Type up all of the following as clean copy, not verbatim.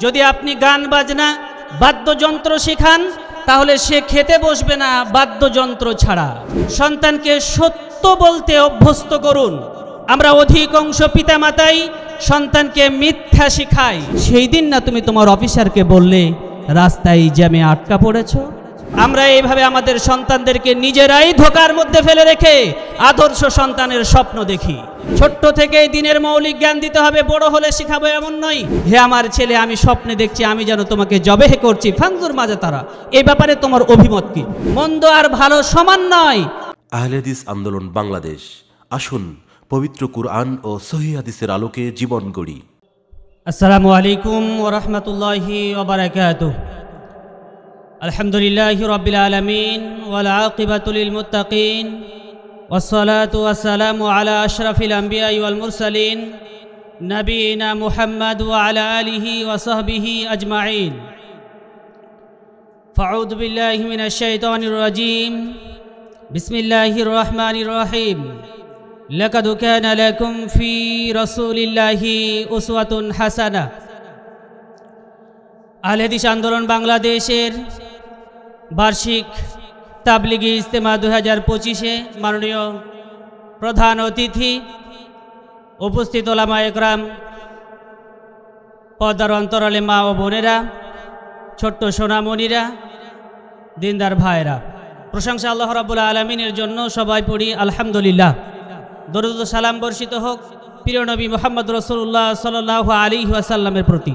যদি আপনি গান বাজনা বাদ্যযন্ত্র শেখান তাহলে সে খেতে বসবে না বাদ্যযন্ত্র ছাড়া। সন্তানকে সত্য বলতে অভ্যস্ত করুন। আমরা অধিকাংশ পিতামাতাই সন্তানকে মিথ্যা শেখাই। সেই দিন না তুমি তোমার অফিসারকে বললে রাস্তায় জ্যামে আটকা পড়েছ। আমরা এইভাবে আমাদের সন্তানদেরকে নিজেরাই ধোঁকার মধ্যে ফেলে রেখে আদর্শ সন্তানের স্বপ্ন দেখি। ছোট্ট থেকেই দিনের মৌলিক জ্ঞান দিতে হবে, বড় হলে শিখাবো এমন নয়। হে আমার ছেলে, আমি স্বপ্নে দেখছি আমি যেন তোমাকে জবেহ করছি, ফানজুর মাজা তারা। এই ব্যাপারে তোমার অভিমত কি? মন্দ আর ভালো সমান নয়। আহলে হাদিস আন্দোলন বাংলাদেশ, আসুন পবিত্র কুরআন ও সহিহ হাদিসের আলোকে জীবন গড়ি। আসসালামু আলাইকুম ওয়া রাহমাতুল্লাহি ওয়া বারাকাতুহু। আলহামদুলিল্লাহি রাব্বিল আলামিন ওয়াল আকিবাতু লিল মুত্তাকিন ওয়াসসালাতু ওয়াসসালামু আলা আশরাফিল আমবিয়া ওয়াল মুরসালিন নবিয়িনা মুহাম্মদ ওয়া আলা আলিহি ওয়া সাহবিহি আজমাইন। ফাউযু বিল্লাহি মিনাশ শাইতানির রাজীম। বিসমিল্লাহির রহমানির রহিম। লাকাদ কানা লাকুম ফি রাসূলিল্লাহি উসওয়াতুন হাসানাহ। আহলে হাদিস আন্দোলন বাংলাদেশের বার্ষিক তাবলিগি ইজতেমা 2025-এ মাননীয় প্রধান অতিথি, উপস্থিত ওলামা একরাম, পর্দার অন্তরালে মা ও বোনেরা, ছোট্ট সোনামণিরা, দিনদার ভাইরা, প্রশংসা আল্লাহ রাব্বুল আলামিনের জন্য। সবাই পড়ি আলহামদুলিল্লাহ। দরুদ ও সালাম বর্ষিত হোক প্রিয় নবী মুহাম্মদ রাসূলুল্লাহ সাল্লাল্লাহু আলাইহি ওয়াসাল্লামের প্রতি।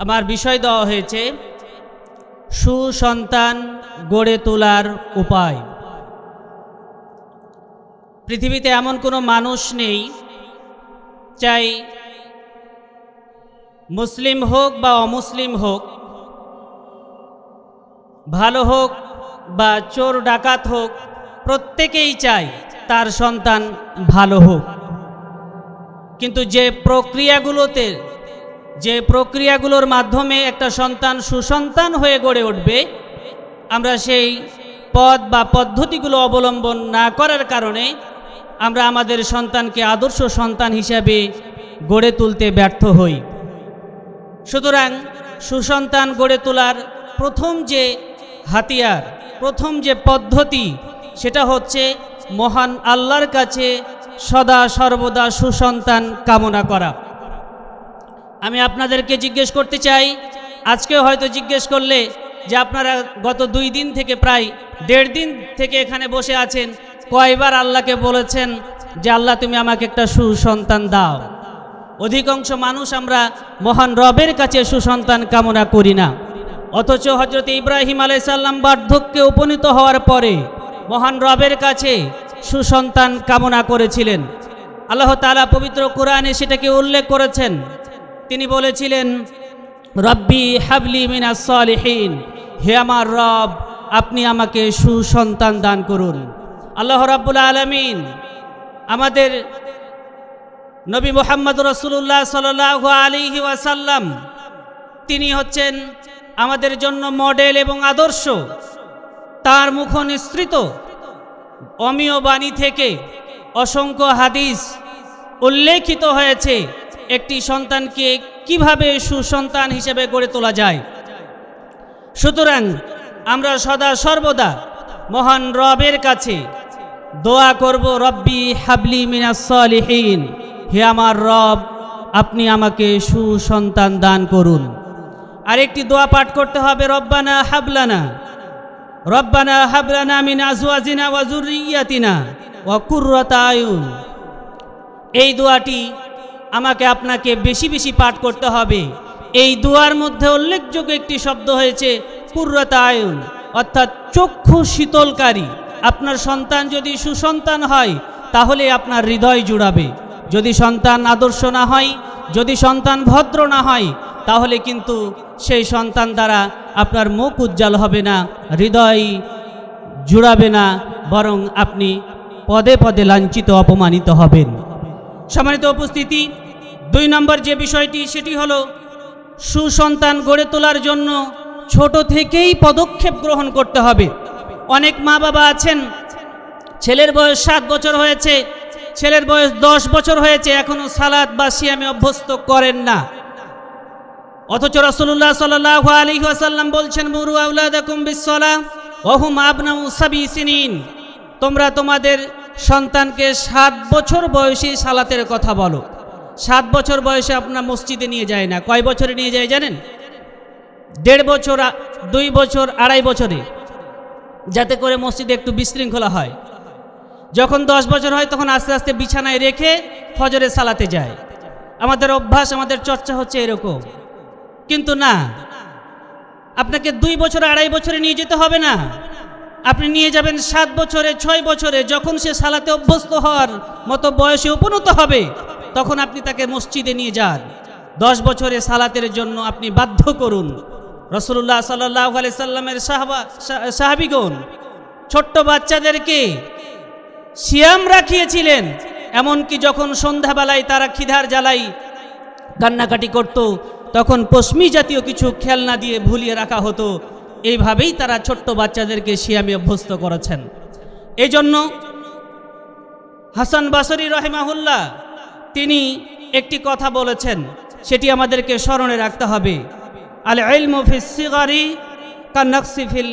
আমার বিষয় দেওয়া হয়েছে সুসন্তান গড়ে তোলার উপায়। পৃথিবীতে এমন কোনো মানুষ নেই, চাই মুসলিম হোক বা অমুসলিম হোক, ভালো হোক বা চোর ডাকাত হোক, প্রত্যেকেই চায় তার সন্তান ভালো হোক। কিন্তু যে প্রক্রিয়াগুলোর মাধ্যমে একটা সন্তান সুসন্তান হয়ে গড়ে উঠবে, আমরা সেই পথ বা পদ্ধতিগুলো অবলম্বন না করার কারণে আমরা আমাদের সন্তানকে আদর্শ সন্তান হিসাবে গড়ে তুলতে ব্যর্থ হই। সুতরাং সুসন্তান গড়ে তোলার প্রথম যে হাতিয়ার, প্রথম যে পদ্ধতি, সেটা হচ্ছে মহান আল্লাহর কাছে সদা সর্বদা সুসন্তান কামনা করা। আমি আপনাদেরকে জিজ্ঞেস করতে চাই, আজকে হয়তো জিজ্ঞেস করলে যে আপনারা গত 2 দিন থেকে প্রায় 1.5 দিন থেকে এখানে বসে আছেন, কয়বার আল্লাহকে বলেছেন যে আল্লাহ তুমি আমাকে একটা সুসন্তান দাও? অধিকাংশ মানুষ আমরা মহান রবের কাছে সুসন্তান কামনা করি না। অথচ হযরত ইব্রাহিম আলাইহিস সালাম বার্ধক্যে উপনীত হওয়ার পরে মহান রবের কাছে সুসন্তান কামনা করেছিলেন। আল্লাহ তাআলা পবিত্র কোরআনে সেটাকে উল্লেখ করেছেন। তিনি বলেছিলেন, রব্বি হাবলি মিনাস সালিহিন, হে আমার রব আপনি আমাকে সুসন্তান দান করুন। আল্লাহ রাব্বুল আলামিন আমাদের নবী মুহাম্মদ রাসূলুল্লাহ সাল্লাল্লাহু আলাইহি ওয়াসাল্লাম, তিনি হচ্ছেন আমাদের জন্য মডেল এবং আদর্শ। তার মুখ নিঃসৃত অমীয় বাণী থেকে অসংখ্য হাদিস উল্লেখিত হয়েছে একটি সন্তানকে কিভাবে সুসন্তান হিসেবে গড়ে তোলা যায়। সুতরাং আমরা সদা সর্বদা মহান রবের কাছে দোয়া করব, রব্বি হাবলি মিনাস সালিহিন, হে আমার রব আপনি আমাকে সুসন্তান দান করুন। আরেকটি দোয়া পাঠ করতে হবে, রব্বানা হাবলানা মিন আজওয়াজিনা ওয়া যুররিয়াতিনা ওয়া কুররাতা আয়ুন। এই দোয়াটি আমাকে আপনাকে বেশি বেশি পাঠ করতে হবে। এই দোয়ার মধ্যে উল্লেখযোগ্য একটি শব্দ হয়েছে কুররাতা আয়ুন, অর্থাৎ চক্ষু শীতলকারী। আপনার সন্তান যদি সুসন্তান হয় তাহলে আপনার হৃদয় জুড়াবে। যদি সন্তান আদর্শ না হয়, যদি সন্তান ভদ্র না হয়, তাহলে কিন্তু সেই সন্তান দ্বারা আপনার মুখ উজ্জ্বল হবে না, হৃদয় জুড়াবে না, বরং আপনি পদে পদে লাঞ্ছিত অপমানিত হবেন। সম্মানিত উপস্থিতি, 2 নম্বর যে বিষয়টি সেটি হলো সুসন্তান গড়ে তোলার জন্য ছোট থেকেই পদক্ষেপ গ্রহণ করতে হবে। অনেক মা বাবা আছেন, ছেলের বয়স 7 বছর হয়েছে, ছেলের বয়স 10 বছর হয়েছে, এখনও সালাত বা সিয়ামে অভ্যস্ত করেন না। অথচ রাসূলুল্লাহ সাল্লাল্লাহু আলাইহি ওয়াসাল্লাম বলছেন, মুরু আওলাদাকুম বিসসালাহ ওয়া হুম আবনাউ সাবঈ সিনিন, তোমরা তোমাদের সন্তানকে 7 বছর বয়সী সালাতের কথা বলো। 7 বছর বয়সে আপনার মসজিদে নিয়ে যায় না, কয় বছরে নিয়ে যায় জানেন? 1.5 বছর, 2 বছর, 2.5 বছরে, যাতে করে মসজিদে একটু বিশৃঙ্খলা হয়। যখন 10 বছর হয় তখন আস্তে আস্তে বিছানায় রেখে ফজরের সালাতে যায়। আমাদের অভ্যাস, আমাদের চর্চা হচ্ছে এরকম। কিন্তু না, আপনাকে 2 বছর, 2.5 বছরে নিয়ে যেতে হবে না, আপনি নিয়ে যাবেন 7 বছরে, 6 বছরে। যখন সে সালাতে অভ্যস্ত হওয়ার মতো বয়সে উপনীত হবে তখন আপনি তাকে মসজিদে নিয়ে যান। 10 বছরে সালাতের জন্য আপনি বাধ্য করুন। রাসূলুল্লাহ সাল্লাল্লাহু আলাইহি সাল্লামের সাহাবীগণ ছোট্ট বাচ্চাদেরকে সিয়াম রাখিয়েছিলেন। এমনকি যখন সন্ধ্যাবেলায় তারা খিদার জ্বালাই কান্নাকাটি করত, তখন পশমি জাতীয় কিছু খেলনা দিয়ে ভুলিয়ে রাখা হতো। এইভাবেই তারা ছোট্ট বাচ্চাদেরকে সিয়ামে অভ্যস্ত করেছেন। এই জন্য হাসান বাসরি রাহিমাহুল্লাহ তিনি একটি কথা বলেছেন, সেটি আমাদেরকে স্মরণে রাখতে হবে। আল ইলমু ফিস সিগারি কান্নাকসি ফিল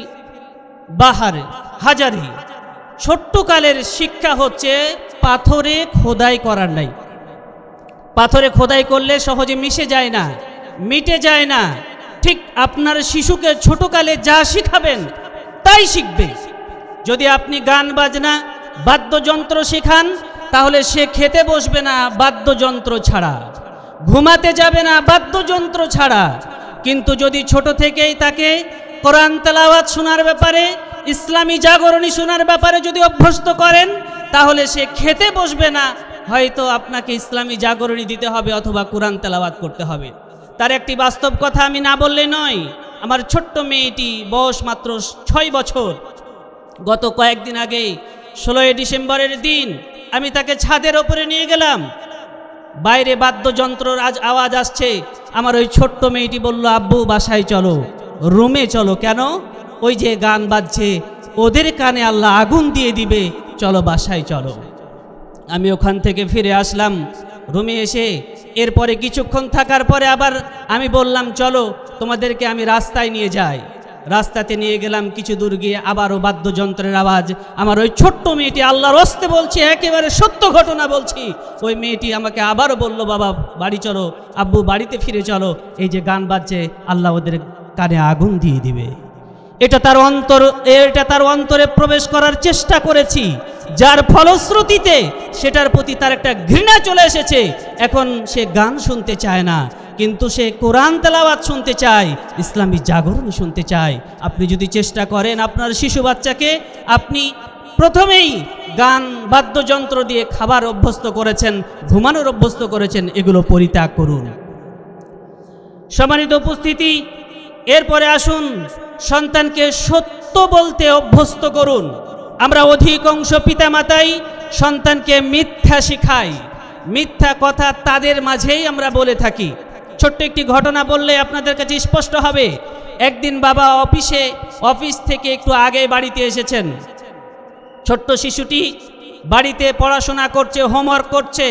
বাহার হাজারি, ছোট্টকালের শিক্ষা হচ্ছে পাথরে খোদাই করার নাই। পাথরে খোদাই করলে সহজে মিশে যায় না, মিটে যায় না। ঠিক আপনার শিশুকে ছোটকালে যা শিখাবেন তাই শিখবে। যদি আপনি গান বাজনা বাদ্যযন্ত্র শেখান তাহলে সে খেতে বসবে না বাদ্যযন্ত্র ছাড়া, ঘুমাতে যাবে না বাদ্যযন্ত্র ছাড়া। কিন্তু যদি ছোট থেকেই তাকে কোরআন তেলাওয়াত শোনার ব্যাপারে, ইসলামী জাগরণী শোনার ব্যাপারে যদি অভ্যস্ত করেন তাহলে সে খেতে বসবে না, হয়তো আপনাকে ইসলামী জাগরণী দিতে হবে অথবা কোরআন তেলাওয়াত করতে হবে। তার একটি বাস্তব কথা আমি না বললে নয়। আমার ছোট্ট মেয়েটি বয়স মাত্র 6 বছর। গত কয়েকদিন আগে 16 ডিসেম্বরের দিন আমি তাকে ছাদের ওপরে নিয়ে গেলাম। বাইরে বাদ্যযন্ত্রর আওয়াজ আসছে। আমার ওই ছোট্ট মেয়েটি বলল, আব্বু বাসায় চলো, রুমে চলো। কেন? ওই যে গান বাজছে, ওদের কানে আল্লাহ আগুন দিয়ে দিবে, চলো বাসায় চলো। আমি ওখান থেকে ফিরে আসলাম রুমে এসে। এরপরে কিছুক্ষণ থাকার পরে আবার আমি বললাম, চলো তোমাদেরকে আমি রাস্তায় নিয়ে যাই। রাস্তাতে নিয়ে গেলাম। কিছু দূর গিয়ে আবারও বাদ্যযন্ত্রের আওয়াজ। আমার ওই ছোট্ট মেয়েটি, আল্লাহর হস্তে বলছি, একেবারে সত্য ঘটনা বলছি, ওই মেয়েটি আমাকে আবারও বলল, বাবা বাড়ি চলো, আব্বু বাড়িতে ফিরে চলো, এই যে গান বাজছে আল্লাহ ওদের কানে আগুন দিয়ে দিবে। এটা তার অন্তরে প্রবেশ করার চেষ্টা করেছি, যার ফলশ্রুতিতে সেটার প্রতি তার একটা ঘৃণা চলে এসেছে। এখন সে গান শুনতে চায় না, কিন্তু সে কোরআন তেলাওয়াত শুনতে চায়, ইসলামী জাগরণ শুনতে চায়। আপনি যদি চেষ্টা করেন আপনার শিশু বাচ্চাকে, আপনি প্রথমেই গান বাদ্যযন্ত্র দিয়ে খাবার অভ্যস্ত করেছেন, ঘুমানোর অভ্যস্ত করেছেন, এগুলো পরিত্যাগ করুন। সম্মানিত উপস্থিতি, এরপরে আসুন সন্তানকে সত্য বলতে অভ্যস্ত করুন। আমরা অধিকাংশ পিতামাতাই সন্তানকে মিথ্যা শিখাই, মিথ্যা কথা তাদের মাঝেই আমরা বলে থাকি। ছোট্ট একটি ঘটনা বললে আপনাদের কাছে স্পষ্ট হবে। একদিন বাবা অফিস থেকে একটু আগে বাড়িতে এসেছেন। ছোট্ট শিশুটি বাড়িতে পড়াশোনা করছে, হোমওয়ার্ক করছে।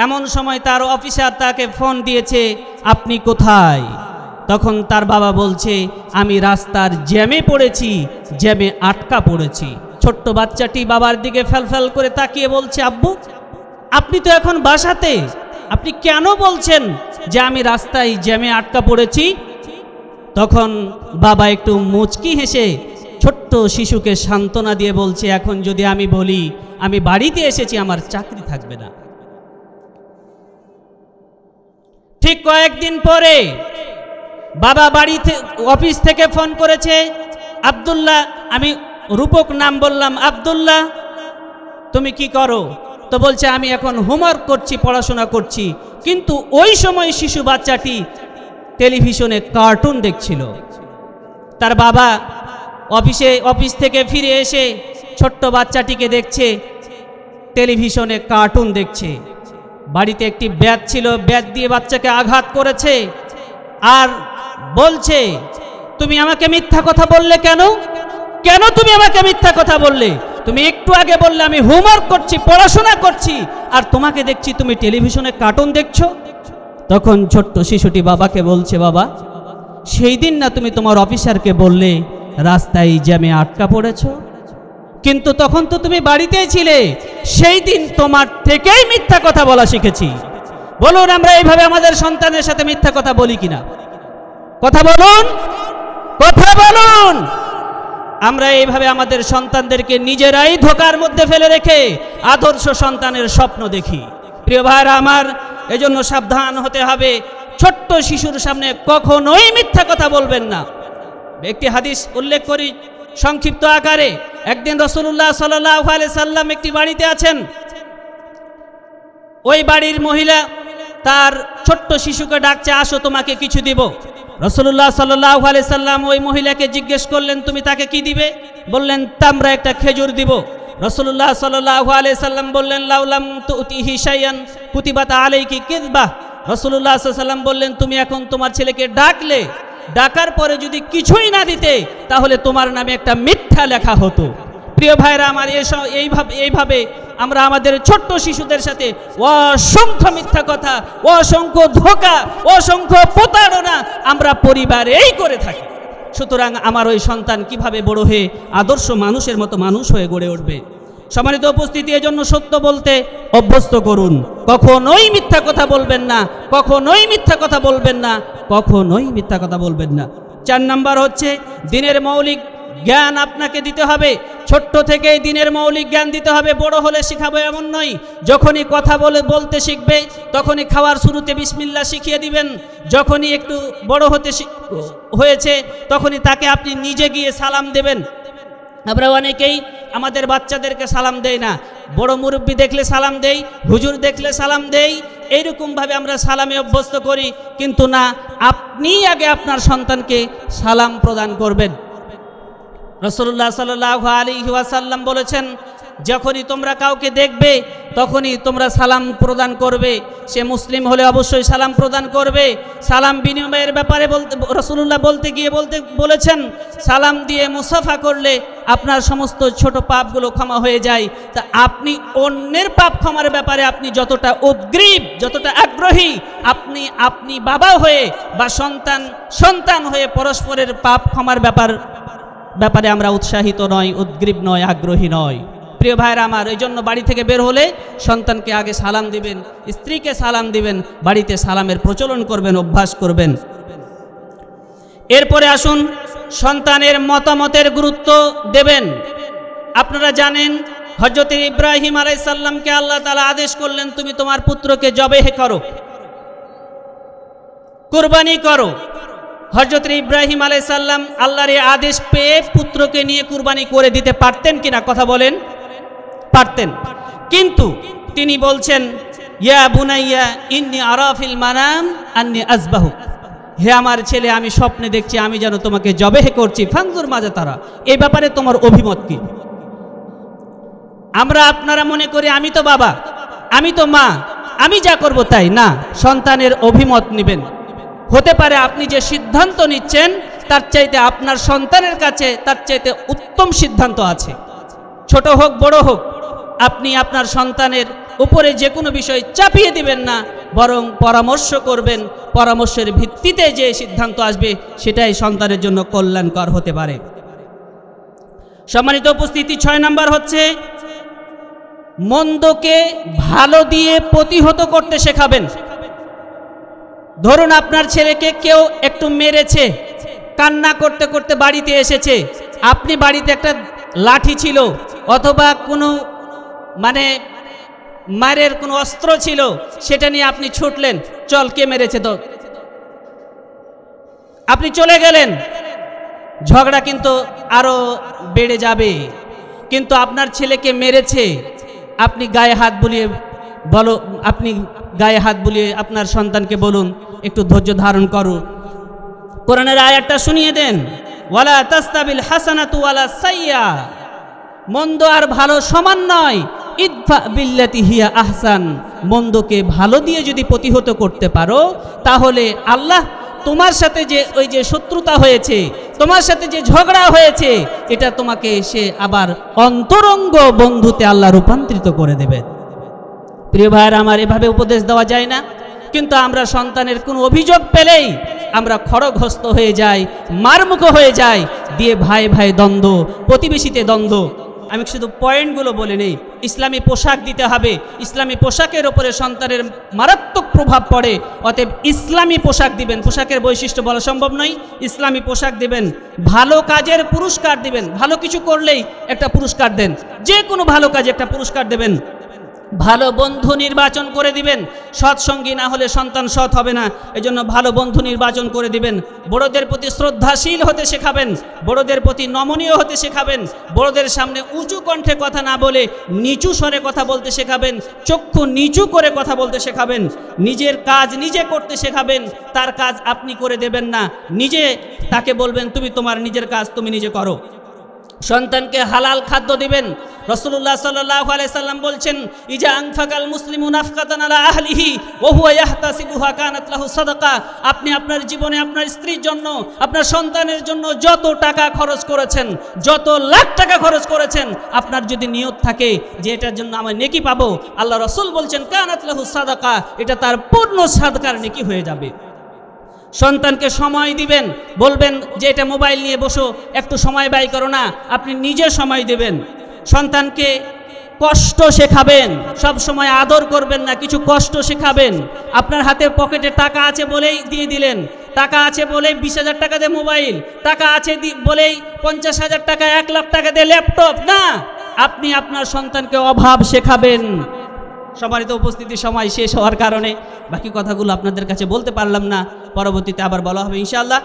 এমন সময় তার অফিসার তাকে ফোন দিয়েছে, আপনি কোথায়? তখন তার বাবা বলছে, আমি রাস্তার জ্যামে পড়েছি, জ্যামে আটকা পড়েছি। ছোট্ট বাচ্চাটি বাবার দিকে ফ্যালফ্যাল করে তাকিয়ে বলছে, আব্বু আপনি তো এখন বাসাতে, আপনি কেন বলছেন যে আমি রাস্তায় জ্যামে আটকা পড়েছি? তখন বাবা একটু মুচকি হেসে ছোট্ট শিশুকে সান্ত্বনা দিয়ে বলছে, এখন যদি আমি বলি আমি বাড়িতে এসেছি, আমার চাকরি থাকবে না। ঠিক কয়েকদিন পরে বাবা অফিস থেকে ফোন করেছে, আব্দুল্লাহ, আমি রূপক নাম বললাম, আব্দুল্লাহ তুমি কি করো? তো বলছে, আমি এখন হোমওয়ার্ক করছি, পড়াশোনা করছি। কিন্তু ওই সময় শিশু বাচ্চাটি টেলিভিশনে কার্টুন দেখছিল। তার বাবা অফিস থেকে ফিরে এসে ছোট্ট বাচ্চাটিকে দেখছে টেলিভিশনে কার্টুন দেখছে। বাড়িতে একটি ব্যাট ছিল, ব্যাট দিয়ে বাচ্চাকে আঘাত করেছে আর বলছে, তুমি আমাকে মিথ্যা কথা বললে কেন? কেন তুমি আমাকে মিথ্যা কথা বললে? তুমি একটু আগে বললে আমি হোমওয়ার্ক করছি, পড়াশোনা করছি, আর তোমাকে দেখছি তুমি টেলিভিশনে কার্টুন দেখছো। তখন ছোট্ট শিশুটি বাবাকে বলছে, বাবা সেই দিন না তুমি তোমার অফিসারকে বললে রাস্তায় জ্যামে আটকা পড়েছ, কিন্তু তখন তো তুমি বাড়িতেই ছিলে, সেই দিন তোমার থেকেই মিথ্যা কথা বলা শিখেছি। বলুন আমরা এইভাবে আমাদের সন্তানের সাথে মিথ্যা কথা বলি কিনা? কথা বলুন, কথা বলুন। আমরা এইভাবে আমাদের সন্তানদেরকে নিজেরাই ধোঁকার মধ্যে ফেলে রেখে আদর্শ সন্তানের স্বপ্ন দেখি। প্রিয় ভাইরা আমার, এজন্য সাবধান হতে হবে। ছোট্ট শিশুর সামনে কখনোই মিথ্যা কথা বলবেন না। একটি হাদিস উল্লেখ করি সংক্ষিপ্ত আকারে। একদিন রাসূলুল্লাহ সাল্লাল্লাহু আলাইহি সাল্লাম একটি বাড়িতে আছেন। ওই বাড়ির মহিলা তার ছোট্ট শিশুকে ডাকছে, আসো তোমাকে কিছু দিব। রাসূলুল্লাহ সাল্লাল্লাহু আলাইহি সাল্লাম ওই মহিলাকে জিজ্ঞেস করলেন, তুমি তাকে কি দিবে? বললেন, তামরা একটা খেজুর দিব। রাসূলুল্লাহ সাল্লাল্লাহু আলাইহি সাল্লাম বললেন, লাউলাম তুতিহি শাইয়ান কুতিবাত আলাইকি কিযবা। রাসূলুল্লাহ সাল্লাল্লাহু আলাইহি সাল্লাম বললেন, তুমি এখন তোমার ছেলেকে ডাকলে, ডাকার পরে যদি কিছুই না দিতে তাহলে তোমার নামে একটা মিথ্যা লেখা হতো। প্রিয় ভাইরা আমার, এইভাবে আমরা আমাদের ছোট্ট শিশুদের সাথে অসংখ্য মিথ্যা কথা, অসংখ্য ধোঁকা, অসংখ্য প্রতারণা আমরা পরিবারেই করে থাকি। সুতরাং আমার ওই সন্তান কিভাবে বড় হয়ে আদর্শ মানুষের মতো মানুষ হয়ে গড়ে উঠবে? সম্মানিত উপস্থিতি, এজন্য সত্য বলতে অভ্যস্ত করুন। কখনোই মিথ্যা কথা বলবেন না, কখনোই মিথ্যা কথা বলবেন না, কখনোই মিথ্যা কথা বলবেন না। 4 নাম্বার হচ্ছে দিনের মৌলিক জ্ঞান আপনাকে দিতে হবে। ছোট্ট থেকেই দিনের মৌলিক জ্ঞান দিতে হবে। বড় হলে শিখাবো এমন নয়। যখনই কথা বলতে শিখবে তখনই খাওয়ার শুরুতে বিসমিল্লাহ শিখিয়ে দিবেন। যখনই একটু বড় হয়েছে তখনই তাকে আপনি নিজে গিয়ে সালাম দেবেন। আমরা অনেকেই আমাদের বাচ্চাদেরকে সালাম দেই না। বড় মুরব্বি দেখলে সালাম দেই, হুজুর দেখলে সালাম দেই, এইরকমভাবে আমরা সালামে অভ্যস্ত করি। কিন্তু না, আপনি আগে আপনার সন্তানকে সালাম প্রদান করবেন। রাসূলুল্লাহ সাল্লাল্লাহু আলাইহি ওয়াসাল্লাম বলেছেন, যখনই তোমরা কাউকে দেখবে তখনই তোমরা সালাম প্রদান করবে। সে মুসলিম হলে অবশ্যই সালাম প্রদান করবে। সালাম বিনিময়ের ব্যাপারে রাসূলুল্লাহ বলেছেন, সালাম দিয়ে মুসাফা করলে আপনার সমস্ত ছোট পাপগুলো ক্ষমা হয়ে যায়। তা আপনি অন্যের পাপ ক্ষমার ব্যাপারে আপনি যতটা উদ্গ্রীব, যতটা আগ্রহী, আপনি বাবা হয়ে বা সন্তান হয়ে পরস্পরের পাপ ক্ষমার ব্যাপারে আমরা উৎসাহিত নয়, উদ্গ্রীব নয়, আগ্রহী নয়। প্রিয় ভাইরা আমার, এই জন্য বাড়ি থেকে বের হলে সন্তানকে আগে সালাম দিবেন, স্ত্রীকে সালাম দিবেন, বাড়িতে সালামের প্রচলন করবেন, অভ্যাস করবেন। এরপরে আসুন, সন্তানের মতামতের গুরুত্ব দেবেন। আপনারা জানেন হযরত ইব্রাহিম আলাইহিস সালামকে আল্লাহ তাআলা আদেশ করলেন, তুমি তোমার পুত্রকে জবেহ করো, কুরবানি করো। হযরত ইব্রাহিম আলাইহিস সালাম আল্লাহর এই আদেশ পেয়ে পুত্রকে নিয়ে কুরবানি করে দিতে পারতেন কিনা? কথা বলেন, পারতেন। কিন্তু তিনি বলছেন, ইয়া বুনাইয়া ইন্নী আরা ফিল মানাম আন্নী আযবাহু, হে আমার ছেলে, আমি স্বপ্নে দেখছি আমি যেন তোমাকে জবেহ করছি, ফানজুর মাজা তারা, এই ব্যাপারে তোমার অভিমত কি? আপনারা মনে করি আমি তো বাবা, আমি তো মা, আমি যা করব তাই না। সন্তানের অভিমত নেবেন। হতে পারে আপনি যে সিদ্ধান্ত নিচ্ছেন তার চাইতে আপনার সন্তানের কাছে তার চাইতে উত্তম সিদ্ধান্ত আছে। ছোট হোক বড় হোক, আপনি আপনার সন্তানের উপরে যে কোনো বিষয় চাপিয়ে দিবেন না, বরং পরামর্শ করবেন। পরামর্শের ভিত্তিতে যে সিদ্ধান্ত আসবে সেটাই সন্তানের জন্য কল্যাণকর হতে পারে। সম্মানিত উপস্থিতি, 6 নাম্বার হচ্ছে মন্দকে ভালো দিয়ে প্রতিহত করতে শেখাবেন। ধরুন আপনার ছেলেকে কেউ একটু মেরেছে, কান্না করতে করতে বাড়িতে এসেছে, আপনি বাড়িতে একটা লাঠি ছিল অথবা কোনো মারের কোনো অস্ত্র ছিল, সেটা নিয়ে আপনি ছুটলেন, চল কে মেরেছে তো, আপনি চলে গেলেন, ঝগড়া কিন্তু আরো বেড়ে যাবে। কিন্তু আপনার ছেলেকে মেরেছে, আপনি গায়ে হাত বুলিয়ে আপনার সন্তানকে বলুন, একটু ধৈর্য ধারণ করো, কোরআনের আয়াতটা শুনিয়ে দেন, ওয়ালা তাস্তাবিল হাসানাতু ওয়ালা সাইয়্যা, মন্দ আর ভালো সমান নয়, ইদফা বিল্লাতি হিয়া আহসান, মন্দকে ভালো দিয়ে যদি প্রতিহত করতে পারো তাহলে আল্লাহ তোমার সাথে যে শত্রুতা হয়েছে, তোমার সাথে যে ঝগড়া হয়েছে, এটা তোমাকে সে আবার অন্তরঙ্গ বন্ধুতে আল্লাহ রূপান্তরিত করে দেবে। প্রিয় ভাইরা আমার, এভাবে উপদেশ দেওয়া যায় না? কিন্তু আমরা সন্তানের কোনো অভিযোগ পেলেই আমরা খড়গহস্ত হয়ে যাই, মারমুখ হয়ে যাই, দিয়ে ভাই ভাই দ্বন্দ্ব, প্রতিবেশীতে দ্বন্দ্ব। আমি শুধু পয়েন্টগুলো বলে নেই। ইসলামী পোশাক দিতে হবে, ইসলামী পোশাকের ওপরে সন্তানের মারাত্মক প্রভাব পড়ে। অতএব ইসলামী পোশাক দিবেন, পোশাকের বৈশিষ্ট্য বলা সম্ভব নয়, ইসলামী পোশাক দিবেন, ভালো কাজের পুরস্কার দিবেন, ভালো কিছু করলেই একটা পুরস্কার দেন, যে কোনো ভালো কাজে একটা পুরস্কার দেবেন, ভালো বন্ধু নির্বাচন করে দিবেন। সৎসঙ্গী না হলে সন্তান সৎ হবে না, এজন্য ভালো বন্ধু নির্বাচন করে দিবেন। বড়দের প্রতি শ্রদ্ধাশীল হতে শেখাবেন, বড়দের প্রতি নমনীয় হতে শেখাবেন, বড়দের সামনে উঁচু কণ্ঠে কথা না বলে নিচু স্বরে কথা বলতে শেখাবেন, চক্ষু নিচু করে কথা বলতে শেখাবেন, নিজের কাজ নিজে করতে শেখাবেন, তার কাজ আপনি করে দেবেন না, নিজে তাকে বলবেন তুমি তোমার নিজের কাজ তুমি নিজে করো। সন্তানকে হালাল খাদ্য দিবেন। রাসূলুল্লাহ সাল্লাল্লাহু আলাইহি সাল্লাম বলছেন, ইজা আনফাকাল মুসলিমু নাফকাতান আলা আহলিহি ওয়া হুয়া ইয়াহতাসিবুহা কানাত লাহু সাদাকা। আপনি আপনার জীবনে আপনার স্ত্রীর জন্য, আপনার সন্তানের জন্য যত টাকা খরচ করেছেন, যত লাখ টাকা খরচ করেছেন, আপনার যদি নিয়ত থাকে যে এটার জন্য আমি নেকি পাবো, আল্লাহ রাসূল বলছেন কানাত লাহু সাদাকা, এটা তার পূর্ণ সাদকার নেকি হয়ে যাবে। সন্তানকে সময় দিবেন, বলবেন যে এটা মোবাইল নিয়ে বসো, একটু সময় ব্যয় করো না, আপনি নিজে সময় দেবেন। সন্তানকে কষ্ট শেখাবেন, সব সময় আদর করবেন না, কিছু কষ্ট শেখাবেন। আপনার হাতে পকেটে টাকা আছে বলেই দিয়ে দিলেন, টাকা আছে বলেই 20,000 টাকা দিয়ে মোবাইল, টাকা আছে বলেই 50,000 টাকা 1 লাখ টাকা দিয়ে ল্যাপটপ না, আপনি আপনার সন্তানকে অভাব শেখাবেন। সম্মানিত উপস্থিতি, সময় শেষ হওয়ার কারণে বাকি কথাগুলো আপনাদের কাছে বলতে পারলাম না, পরবর্তীতে আবার বলা হবে ইনশাআল্লাহ।